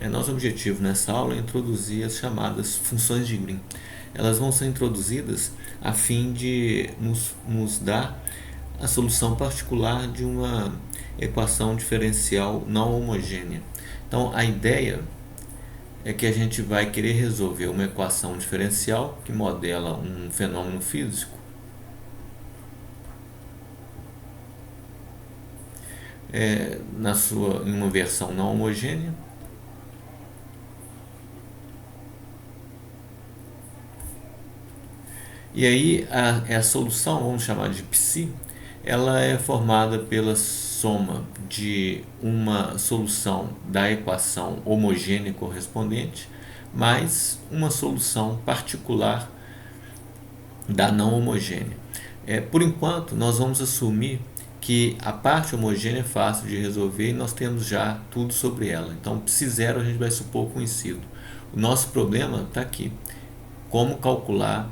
Nosso objetivo nessa aula é introduzir as chamadas funções de Green. Elas vão ser introduzidas a fim de nos dar a solução particular de uma equação diferencial não homogênea. Então, a ideia é que a gente vai querer resolver uma equação diferencial que modela um fenômeno físico em uma versão não homogênea. E aí a solução, vamos chamar de psi, ela é formada pela soma de uma solução da equação homogênea correspondente mais uma solução particular da não homogênea. Por enquanto, nós vamos assumir que a parte homogênea é fácil de resolver e nós temos já tudo sobre ela. Então, psi0 a gente vai supor conhecido. O nosso problema está aqui. Como calcular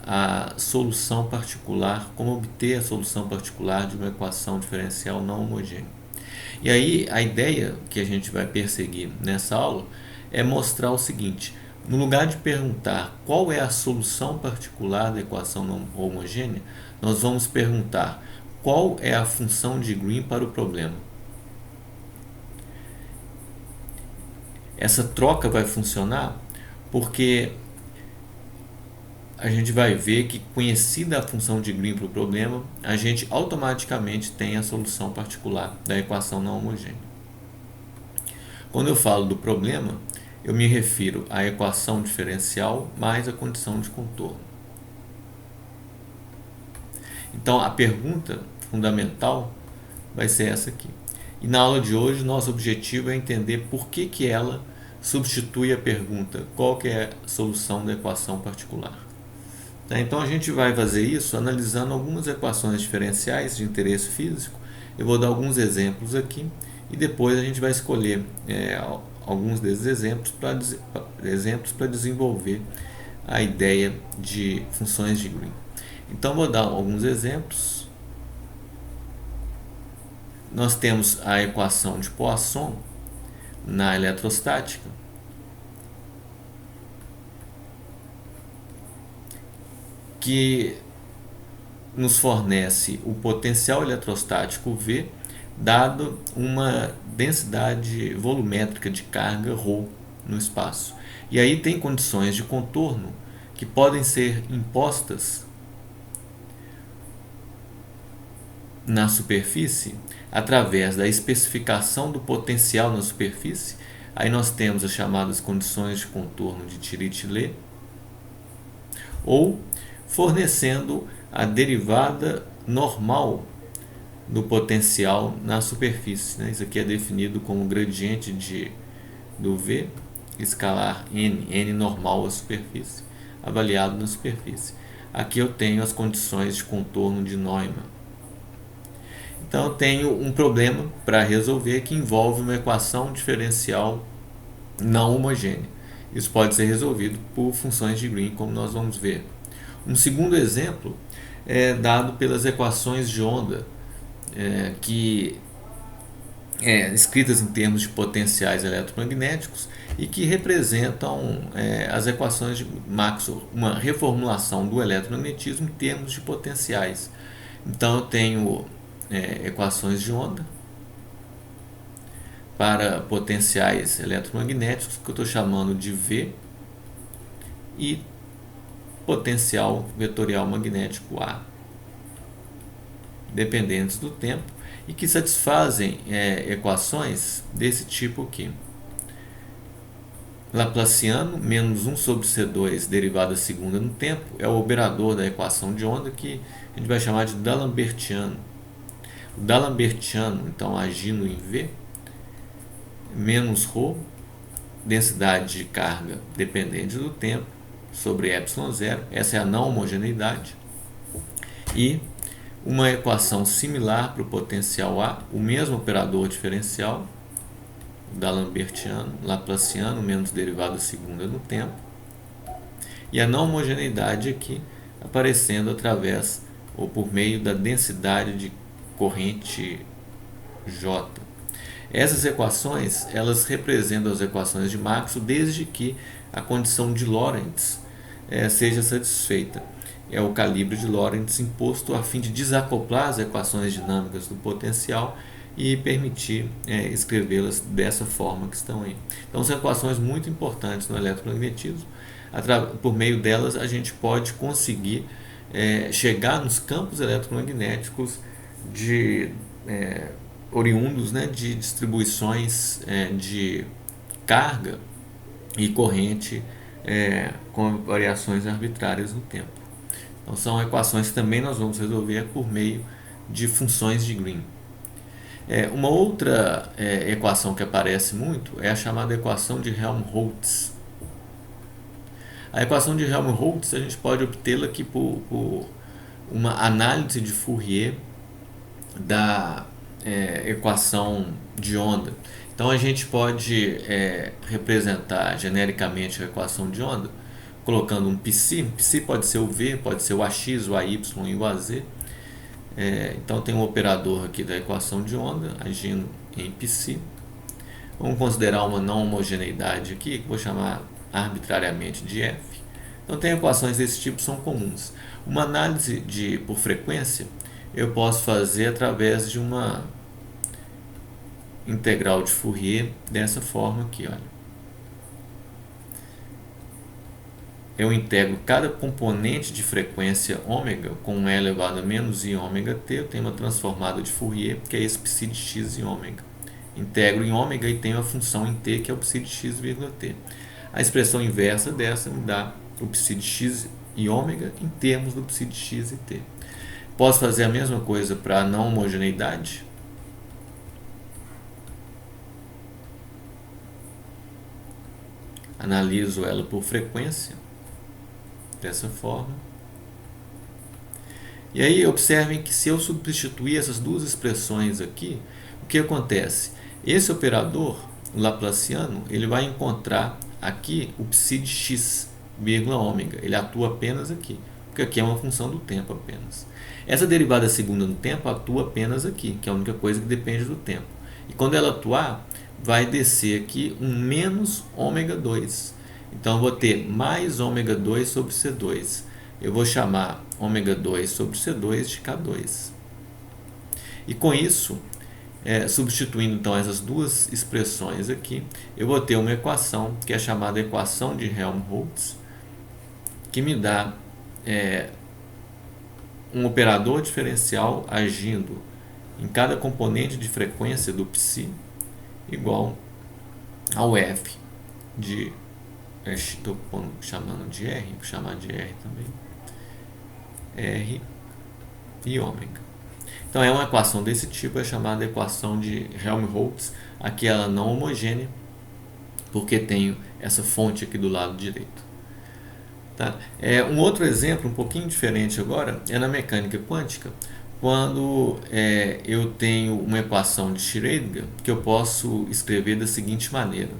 a solução particular, como obter a solução particular de uma equação diferencial não homogênea. E aí a ideia que a gente vai perseguir nessa aula é mostrar o seguinte: no lugar de perguntar qual é a solução particular da equação não homogênea, nós vamos perguntar qual é a função de Green para o problema. Essa troca vai funcionar porque a gente vai ver que, conhecida a função de Green para o problema, a gente automaticamente tem a solução particular da equação não homogênea. Quando eu falo do problema, eu me refiro à equação diferencial mais a condição de contorno. Então, a pergunta fundamental vai ser essa aqui. E na aula de hoje, nosso objetivo é entender por que ela substitui a pergunta qual que é a solução da equação particular. Então a gente vai fazer isso analisando algumas equações diferenciais de interesse físico. Eu vou dar alguns exemplos aqui e depois a gente vai escolher alguns desses exemplos para desenvolver a ideia de funções de Green. Então vou dar alguns exemplos. Nós temos a equação de Poisson na eletrostática, que nos fornece o potencial eletrostático V dado uma densidade volumétrica de carga ρ no espaço. E aí tem condições de contorno que podem ser impostas na superfície através da especificação do potencial na superfície. Aí nós temos as chamadas condições de contorno de Dirichlet, ou fornecendo a derivada normal do potencial na superfície. Isso aqui é definido como gradiente do V escalar n normal à superfície, avaliado na superfície. Aqui eu tenho as condições de contorno de Neumann. Então eu tenho um problema para resolver que envolve uma equação diferencial não homogênea. Isso pode ser resolvido por funções de Green, como nós vamos ver. Um segundo exemplo é dado pelas equações de onda, escritas em termos de potenciais eletromagnéticos e que representam as equações de Maxwell, uma reformulação do eletromagnetismo em termos de potenciais. Então eu tenho equações de onda para potenciais eletromagnéticos, que eu estou chamando de V, e potencial vetorial magnético A, dependentes do tempo, e que satisfazem equações desse tipo aqui. Laplaciano menos 1 sobre C2 derivada segunda no tempo é o operador da equação de onda, que a gente vai chamar de D'Alembertiano. O D'Alembertiano, então, agindo em V, menos ρ, densidade de carga dependente do tempo, sobre ε0, essa é a não homogeneidade, e uma equação similar para o potencial A, o mesmo operador diferencial, D'Alembertiano, Laplaciano menos derivada segunda no tempo, e a não homogeneidade aqui aparecendo através ou por meio da densidade de corrente J. Essas equações, elas representam as equações de Maxwell desde que a condição de Lorentz seja satisfeita. É o calibre de Lorentz imposto a fim de desacoplar as equações dinâmicas do potencial e permitir escrevê-las dessa forma que estão aí. Então são equações muito importantes no eletromagnetismo. Por meio delas a gente pode conseguir chegar nos campos eletromagnéticos oriundos, né, de distribuições de carga e corrente com variações arbitrárias no tempo. Então são equações que também nós vamos resolver por meio de funções de Green. Uma outra equação que aparece muito é a chamada equação de Helmholtz. A equação de Helmholtz a gente pode obtê-la aqui por uma análise de Fourier da equação de onda. Então a gente pode representar genericamente a equação de onda colocando um psi. Psi pode ser o V, pode ser o AX, o AY e o AZ. Então tem um operador aqui da equação de onda agindo em psi. Vamos considerar uma não homogeneidade aqui, que vou chamar arbitrariamente de F. Então tem equações desse tipo, são comuns. Uma análise por frequência eu posso fazer através de uma integral de Fourier dessa forma aqui, olha. Eu integro cada componente de frequência ômega com um e elevado a menos i ômega t. Eu tenho uma transformada de Fourier, que é esse psi de x em ômega. Integro em ômega e tenho a função em t, que é o psi de x, vírgula t. A expressão inversa dessa me dá o psi de x e ômega em termos do psi de x e t. Posso fazer a mesma coisa para a não homogeneidade. Analiso ela por frequência, dessa forma. E aí observem que se eu substituir essas duas expressões aqui, o que acontece? Esse operador laplaciano, ele vai encontrar aqui o psi de x, vírgula ômega. Ele atua apenas aqui, porque aqui é uma função do tempo apenas. Essa derivada segunda no tempo atua apenas aqui, que é a única coisa que depende do tempo. E quando ela atuar, vai descer aqui um menos ômega 2. Então eu vou ter mais ômega 2 sobre C2. Eu vou chamar ômega 2 sobre C2 de K2. E com isso, substituindo então essas duas expressões aqui, eu vou ter uma equação que é chamada equação de Helmholtz, que me dá um operador diferencial agindo em cada componente de frequência do psi igual ao F de, estou chamando de R, vou chamar de R também, R e ômega. Então é uma equação desse tipo, é chamada equação de Helmholtz. Aqui ela não homogênea, porque tenho essa fonte aqui do lado direito. Tá? Um outro exemplo, um pouquinho diferente agora, é na mecânica quântica, quando eu tenho uma equação de Schrödinger que eu posso escrever da seguinte maneira.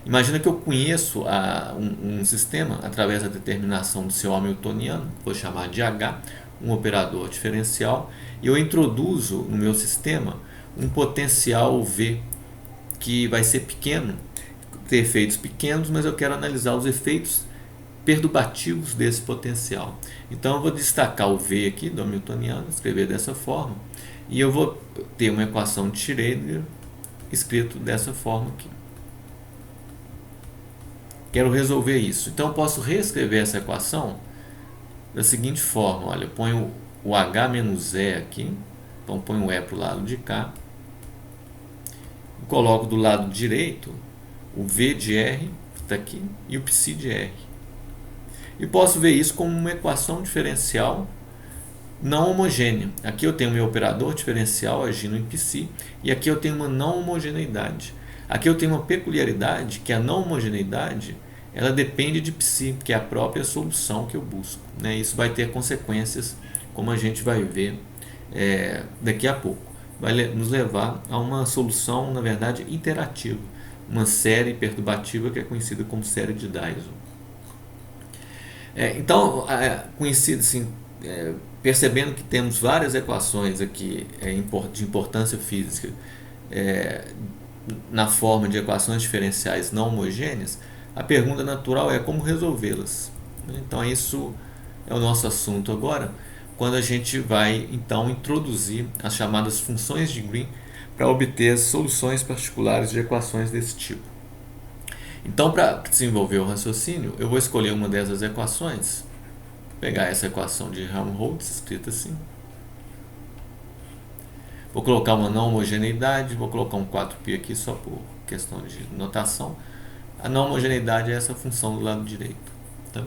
Imagina que eu conheço um sistema através da determinação do seu hamiltoniano, vou chamar de H, um operador diferencial, e eu introduzo no meu sistema um potencial V que vai ser pequeno, ter efeitos pequenos, mas eu quero analisar os efeitos perturbativos desse potencial. Então eu vou destacar o V aqui do hamiltoniano, escrever dessa forma, e eu vou ter uma equação de Schrödinger escrito dessa forma aqui. Quero resolver isso. Então eu posso reescrever essa equação da seguinte forma. Olha, eu ponho o H menos E aqui, então ponho o E para o lado de cá, coloco do lado direito o V de R, que está aqui, e o psi de R. E posso ver isso como uma equação diferencial não homogênea. Aqui eu tenho meu operador diferencial agindo em psi, e aqui eu tenho uma não homogeneidade. Aqui eu tenho uma peculiaridade, que a não homogeneidade ela depende de psi, que é a própria solução que eu busco. Né? Isso vai ter consequências, como a gente vai ver daqui a pouco. Vai nos levar a uma solução, na verdade, iterativa. Uma série perturbativa que é conhecida como série de Dyson. Então, conhecida assim, percebendo que temos várias equações aqui de importância física na forma de equações diferenciais não homogêneas, a pergunta natural é como resolvê-las. Então isso é o nosso assunto agora, quando a gente vai então introduzir as chamadas funções de Green para obter soluções particulares de equações desse tipo. Então, para desenvolver o raciocínio, eu vou escolher uma dessas equações, pegar essa equação de Helmholtz, escrita assim. Vou colocar uma não homogeneidade, vou colocar um 4π aqui só por questão de notação. A não homogeneidade é essa função do lado direito. Tá?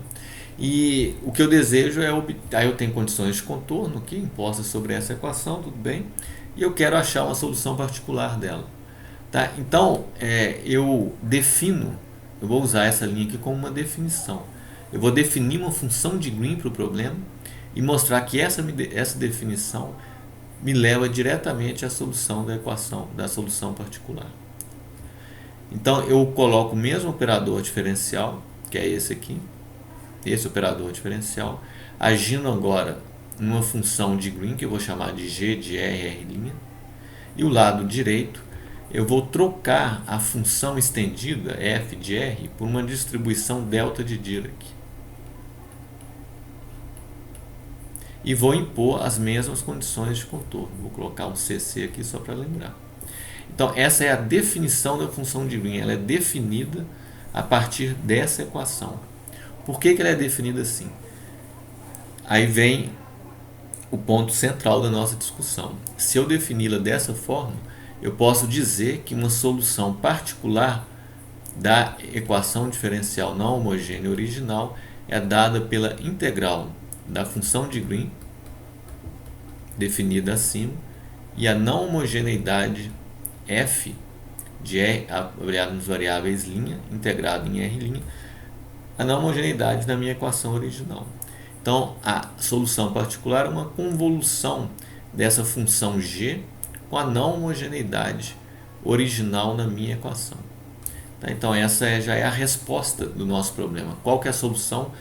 E o que eu desejo é obter, aí eu tenho condições de contorno aqui impostas sobre essa equação, tudo bem, e eu quero achar uma solução particular dela. Tá? Então, eu vou usar essa linha aqui como uma definição. Eu vou definir uma função de Green para o problema e mostrar que essa definição me leva diretamente à solução da equação, da solução particular. Então, eu coloco o mesmo operador diferencial, que é esse aqui, esse operador diferencial, agindo agora numa função de Green, que eu vou chamar de G de R', e o lado direito, eu vou trocar a função estendida, f de R, por uma distribuição delta de Dirac. E vou impor as mesmas condições de contorno. Vou colocar um CC aqui só para lembrar. Então, essa é a definição da função de Green. Ela é definida a partir dessa equação. Por que ela é definida assim? Aí vem o ponto central da nossa discussão. Se eu defini-la dessa forma, eu posso dizer que uma solução particular da equação diferencial não homogênea original é dada pela integral da função de Green, definida acima, e a não homogeneidade f de R, avaliada nos variáveis linha, integrado em R', a não homogeneidade da minha equação original. Então, a solução particular é uma convolução dessa função g com a não homogeneidade original na minha equação. Tá? Então, essa já é a resposta do nosso problema. Qual que é a solução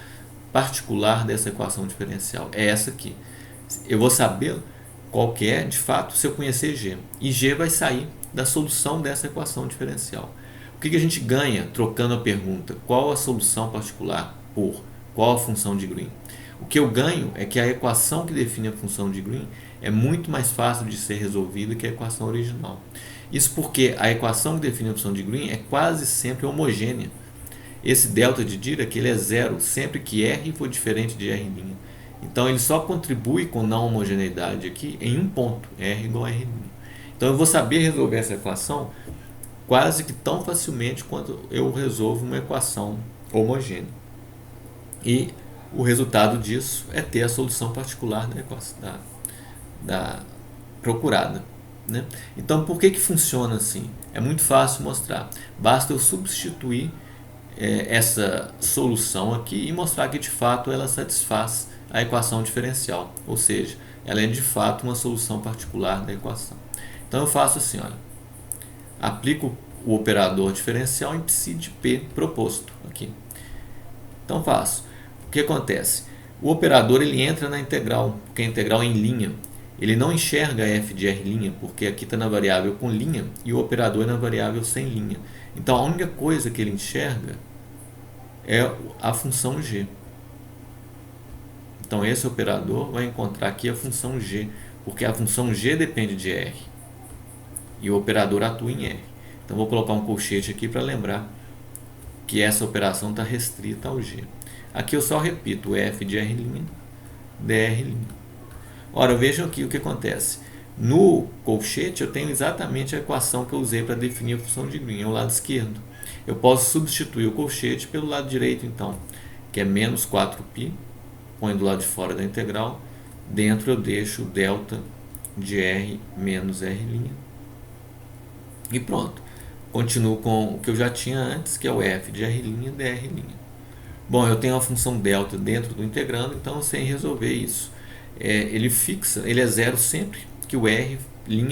particular dessa equação diferencial? É essa aqui. Eu vou saber qual que é, de fato, se eu conhecer g. E g vai sair da solução dessa equação diferencial. O que a gente ganha trocando a pergunta qual a solução particular por qual a função de Green? O que eu ganho é que a equação que define a função de Green é muito mais fácil de ser resolvida que a equação original. Isso porque a equação que define a função de Green é quase sempre homogênea. Esse delta de Dirac ele é zero sempre que R for diferente de R'. Então ele só contribui com não homogeneidade aqui em um ponto, R igual a R'. Então eu vou saber resolver essa equação quase que tão facilmente quanto eu resolvo uma equação homogênea. E o resultado disso é ter a solução particular da equação procurada. Né? Então, por que funciona assim? É muito fácil mostrar. Basta eu substituir essa solução aqui e mostrar que de fato ela satisfaz a equação diferencial, ou seja, ela é de fato uma solução particular da equação. Então eu faço assim, olha, aplico o operador diferencial em psi de p proposto aqui. Então faço. O que acontece? O operador ele entra na integral, porque a integral é em linha. Ele não enxerga f de R', porque aqui está na variável com linha e o operador é na variável sem linha. Então a única coisa que ele enxerga é a função g. Então esse operador vai encontrar aqui a função g, porque a função g depende de r e o operador atua em r. Então vou colocar um colchete aqui para lembrar que essa operação está restrita ao g. Aqui eu só repito f de R', dr'. Ora, vejam aqui o que acontece. No colchete eu tenho exatamente a equação que eu usei para definir a função de Green, é o lado esquerdo. Eu posso substituir o colchete pelo lado direito, então, que é menos 4π, põe do lado de fora da integral, dentro eu deixo o delta de R menos R', e pronto. Continuo com o que eu já tinha antes, que é o f de R' dr'. Bom, eu tenho a função delta dentro do integrando, então sem resolver isso. Ele é zero sempre que o R'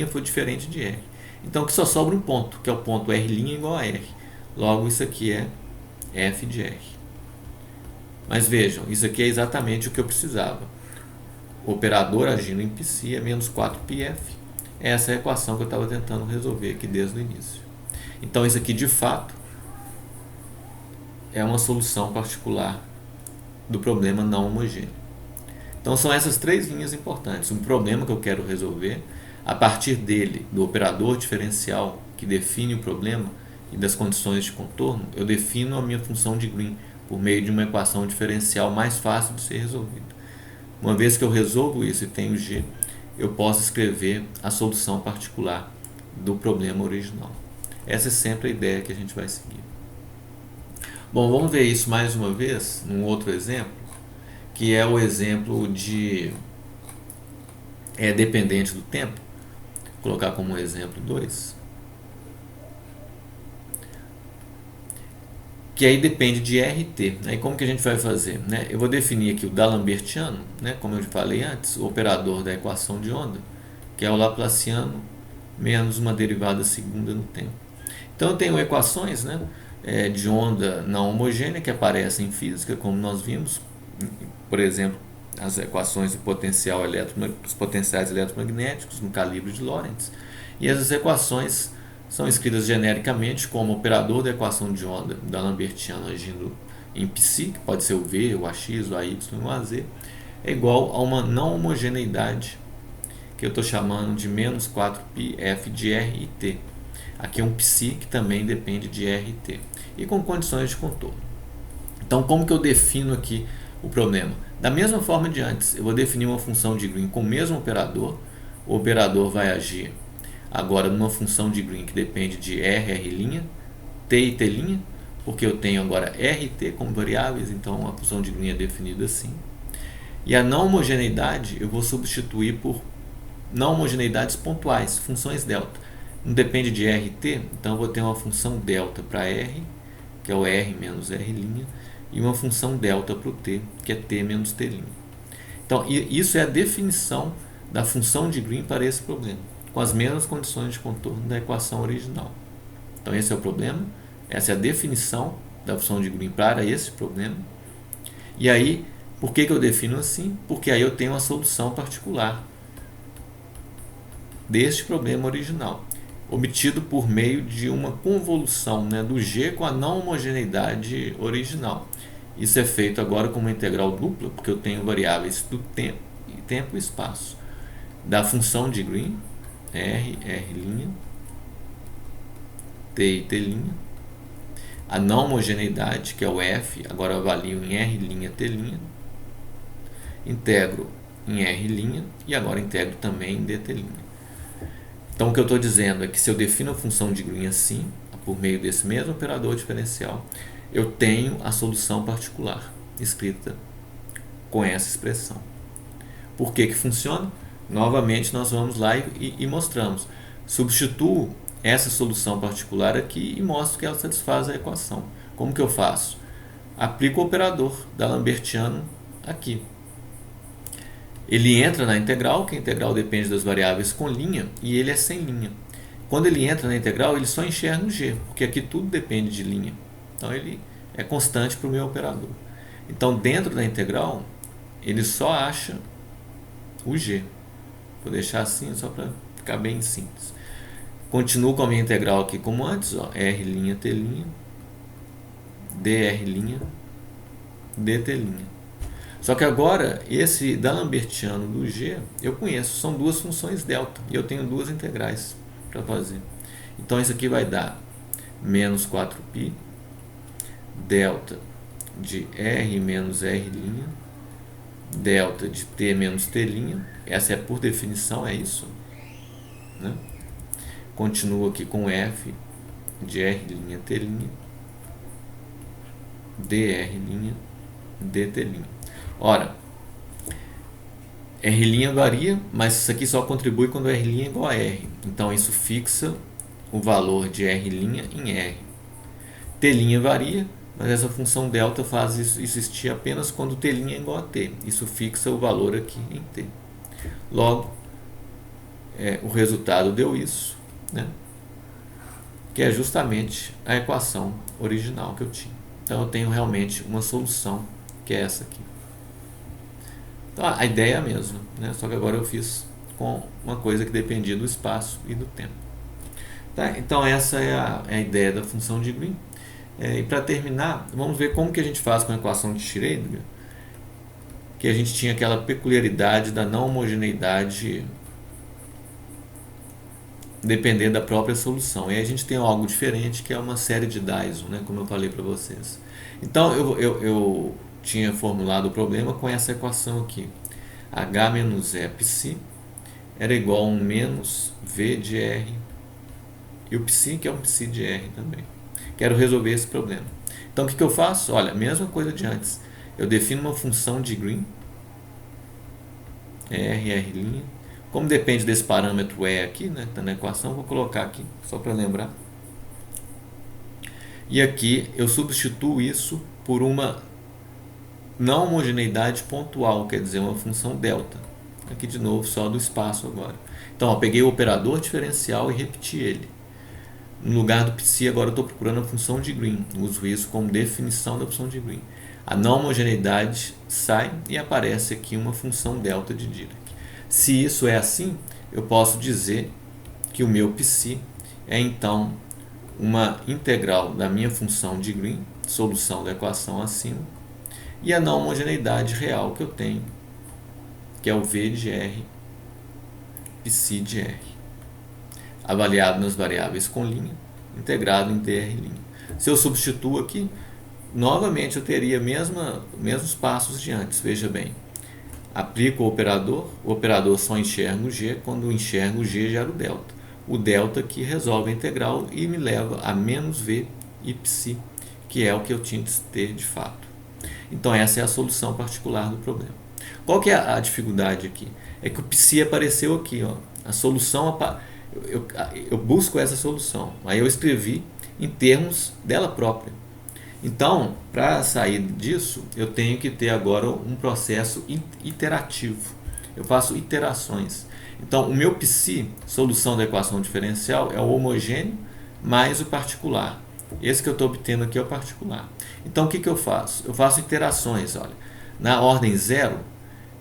for diferente de R. Então que só sobra um ponto, que é o ponto R' igual a R. Logo isso aqui é f de R. Mas vejam, isso aqui é exatamente o que eu precisava. o operador agindo em psi é menos 4πf. Essa é a equação que eu estava tentando resolver aqui desde o início. Então isso aqui de fato é uma solução particular do problema não homogêneo. Então são essas três linhas importantes. Um problema que eu quero resolver, a partir dele, do operador diferencial que define o problema e das condições de contorno, eu defino a minha função de Green por meio de uma equação diferencial mais fácil de ser resolvida. Uma vez que eu resolvo isso e tenho G, eu posso escrever a solução particular do problema original. Essa é sempre a ideia que a gente vai seguir. Bom, vamos ver isso mais uma vez, num outro exemplo, que é o exemplo de dependente do tempo. Vou colocar como exemplo 2. Que aí depende de RT. Aí como que a gente vai fazer? Eu vou definir aqui o D'Alembertiano, como eu falei antes, o operador da equação de onda, que é o Laplaciano menos uma derivada segunda no tempo. Então eu tenho equações de onda não homogênea que aparecem em física, como nós vimos, por exemplo, as equações do potencial dos potenciais eletromagnéticos no calibre de Lorentz. E essas equações são escritas genericamente como operador da equação de onda da Lambertiano agindo em psi, que pode ser o V, o AX, o AY e o AZ, é igual a uma não homogeneidade que eu estou chamando de menos 4πf de R e T. Aqui é um psi que também depende de R e T, e com condições de contorno. Então, como que eu defino aqui o problema? Da mesma forma de antes, eu vou definir uma função de Green com o mesmo operador. O operador vai agir agora numa função de Green que depende de R', T e T', porque eu tenho agora R e T como variáveis, então a função de Green é definida assim. E a não homogeneidade eu vou substituir por não homogeneidades pontuais, funções delta. Não depende de R e T, então eu vou ter uma função delta para R, que é o R menos R', e uma função delta para o T, que é T menos T'. Então, isso é a definição da função de Green para esse problema, com as mesmas condições de contorno da equação original. Então, esse é o problema, essa é a definição da função de Green para esse problema. E aí, por que eu defino assim? Porque aí eu tenho uma solução particular deste problema original, obtido por meio de uma convolução do G com a não homogeneidade original. Isso é feito agora com uma integral dupla, porque eu tenho variáveis do tempo e espaço, da função de Green, R, R', T e T', a não homogeneidade, que é o F, agora eu avalio em R', T', integro em R' e agora integro também em DT'. Então o que eu estou dizendo é que se eu defino a função de Green assim, por meio desse mesmo operador diferencial, eu tenho a solução particular escrita com essa expressão. Por que que funciona? Novamente nós vamos lá e mostramos. Substituo essa solução particular aqui e mostro que ela satisfaz a equação. Como que eu faço? Aplico o operador da Lambertiano aqui. Ele entra na integral, que a integral depende das variáveis com linha, e ele é sem linha. Quando ele entra na integral, ele só enxerga o G, porque aqui tudo depende de linha. Então ele é constante para o meu operador. Então dentro da integral, ele só acha o G. Vou deixar assim só para ficar bem simples. Continuo com a minha integral aqui como antes, R', T', dr', dt'. Só que agora, esse D'Alembertiano do G, eu conheço, são duas funções delta, e eu tenho duas integrais para fazer. Então isso aqui vai dar menos 4π delta de R menos R', delta de T menos T', essa é por definição, é isso. Continuo aqui com F de R', T', dr', dt'. Ora, R' varia, mas isso aqui só contribui quando R' é igual a R. Então isso fixa o valor de R' em R. T' varia, mas essa função delta faz isso existir apenas quando T' é igual a T. Isso fixa o valor aqui em T. Logo, o resultado deu isso, que é justamente a equação original que eu tinha. Então eu tenho realmente uma solução, que é essa aqui. Então a ideia é a mesma, né? Só que agora eu fiz com uma coisa que dependia do espaço e do tempo. Tá? Então essa é a ideia da função de Green. E para terminar, vamos ver como que a gente faz com a equação de Schrödinger, que a gente tinha aquela peculiaridade da não homogeneidade depender da própria solução. E aí a gente tem algo diferente, que é uma série de Dyson, né, como eu falei para vocês. Então eu tinha formulado o problema com essa equação aqui. H menos E psi era igual a 1 menos V de R. E o psi, que é um psi de R também. Quero resolver esse problema. Então o que eu faço? Olha, mesma coisa de antes. Eu defino uma função de Green, R'. Como depende desse parâmetro E aqui, né, tá na equação, vou colocar aqui, só para lembrar. E aqui eu substituo isso por uma não homogeneidade pontual, quer dizer, uma função delta. Aqui de novo, só do espaço agora. Então, ó, peguei o operador diferencial e repeti ele. No lugar do psi, agora eu estou procurando a função de Green. Uso isso como definição da função de Green. A não homogeneidade sai e aparece aqui uma função delta de Dirac. Se isso é assim, eu posso dizer que o meu psi é então uma integral da minha função de Green, solução da equação acima, e a não homogeneidade real que eu tenho, que é o V de R, psi de R, avaliado nas variáveis com linha, integrado em dr'. Se eu substituo aqui, novamente eu teria mesmos passos de antes, veja bem. Aplico o operador só enxerga o G, quando enxerga o G gera o delta. O delta que resolve a integral e me leva a menos V e psi, que é o que eu tinha que ter de fato. Então essa é a solução particular do problema. Qual que é a dificuldade aqui? É que o psi apareceu aqui, ó. A solução, eu busco essa solução, aí eu escrevi em termos dela própria. Então, para sair disso, eu tenho que ter agora um processo iterativo. Eu faço iterações. Então, o meu psi, solução da equação diferencial, é o homogêneo mais o particular. Esse que eu estou obtendo aqui é o particular. Então, o que eu faço? Eu faço iterações. Olha. Na ordem 0,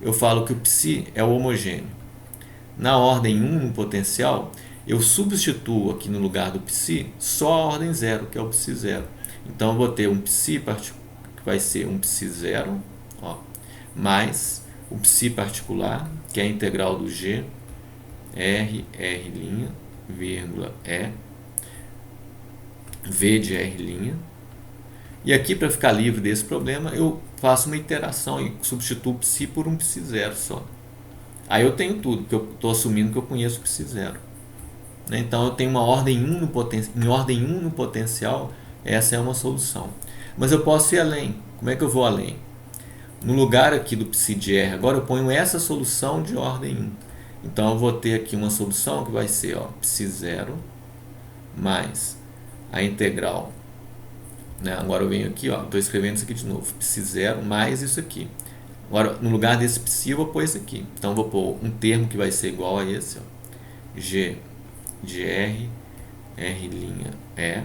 eu falo que o psi é o homogêneo. Na ordem 1, no potencial, eu substituo aqui no lugar do psi só a ordem 0, que é o psi 0. Então eu vou ter um psi que vai ser um psi 0, ó, mais o psi particular, que é a integral do G, R', vírgula, E, V de R'. E aqui, para ficar livre desse problema, eu faço uma iteração e substituo o psi por um psi 0 só. Aí eu tenho tudo, porque eu estou assumindo que eu conheço o psi 0. Então eu tenho uma ordem 1 no potencial. Em ordem 1 no potencial, essa é uma solução. Mas eu posso ir além. Como é que eu vou além? No lugar aqui do psi de R, agora eu ponho essa solução de ordem 1. Então eu vou ter aqui uma solução que vai ser, ó, psi 0 mais a integral. Né? Agora eu venho aqui, estou escrevendo isso aqui de novo. Psi 0 mais isso aqui. Agora, no lugar desse psi, eu vou pôr esse aqui. Então eu vou pôr um termo que vai ser igual a esse, ó, G de R', E,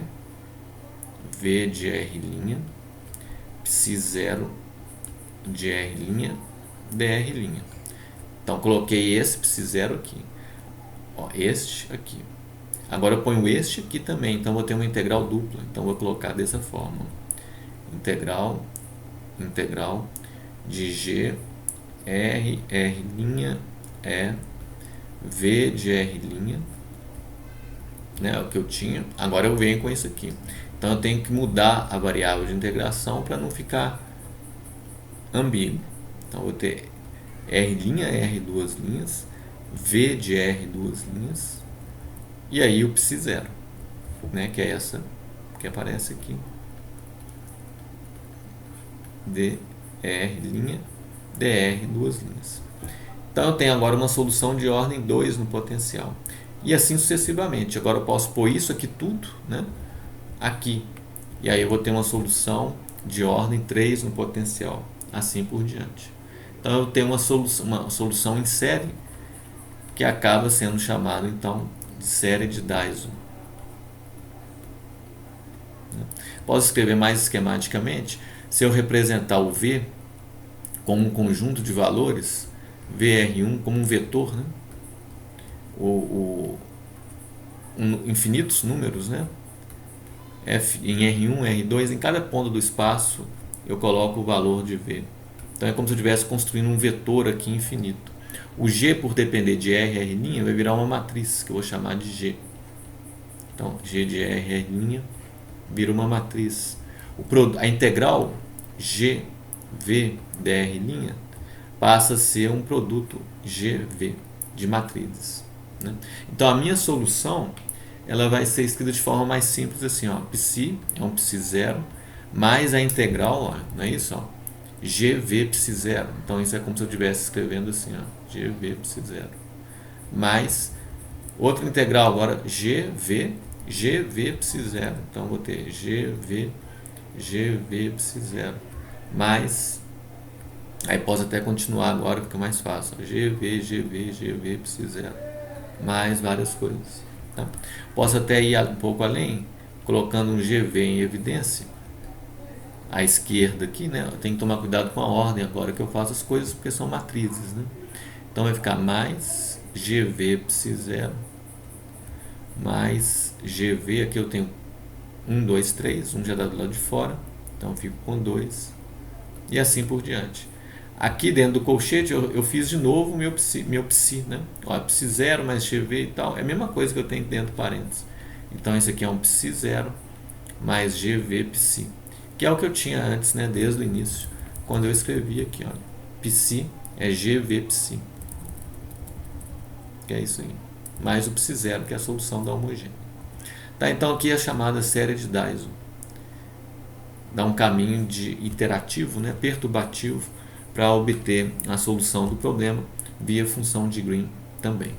V de R', psi 0 de R', dr'. Então coloquei esse psi 0 aqui, ó, este aqui. Agora eu ponho este aqui também, então vou ter uma integral dupla. Então vou colocar dessa forma: integral de G, R', E, V de R', né, o que eu tinha. Agora eu venho com isso aqui. Então eu tenho que mudar a variável de integração para não ficar ambíguo. Então eu vou ter R', duas linhas, V de R, duas linhas, e aí o psi 0, né, que é essa que aparece aqui, dr', duas linhas. Então eu tenho agora uma solução de ordem 2 no potencial. E assim sucessivamente. Agora eu posso pôr isso aqui tudo, né, aqui. E aí eu vou ter uma solução de ordem 3 no potencial. Assim por diante. Então eu tenho uma solução em série que acaba sendo chamada então de série de Dyson. Posso escrever mais esquematicamente. Se eu representar o V como um conjunto de valores, VR1 como um vetor, né? Infinitos números, né? Em R1, R2, em cada ponto do espaço eu coloco o valor de V. Então é como se eu estivesse construindo um vetor aqui infinito. O G, por depender de R, R', vai virar uma matriz, que eu vou chamar de G. Então, G de R, R' vira uma matriz. A integral GV dR' passa a ser um produto GV de matrizes, né? Então, a minha solução ela vai ser escrita de forma mais simples assim, ó, psi é um psi zero mais a integral, ó, não é isso? Ó, GV psi zero. Então isso é como se eu estivesse escrevendo assim, ó, GV psi zero mais outra integral agora GV psi zero. Então eu vou ter GV psi zero mais, aí posso até continuar agora, fica mais fácil, ó, GV psi zero mais várias coisas. Tá? Posso até ir um pouco além, colocando um GV em evidência à esquerda aqui, né? Eu tenho que tomar cuidado com a ordem agora que eu faço as coisas, porque são matrizes, né? Então vai ficar mais GV psi zero mais GV, aqui eu tenho 1, 2, 3, um já dá do lado de fora, então eu fico com 2 e assim por diante. Aqui dentro do colchete eu fiz de novo meu psi, né? Ó, psi zero mais GV e tal, é a mesma coisa que eu tenho dentro do parênteses. Então isso aqui é um psi zero mais GV psi, que é o que eu tinha antes, né? Desde o início, quando eu escrevi aqui, ó, psi é GV psi, que é isso aí, mais o psi zero, que é a solução da homogênea. Tá, então aqui é a chamada série de Dyson. Dá um caminho de iterativo, né, perturbativo, para obter a solução do problema via função de Green também.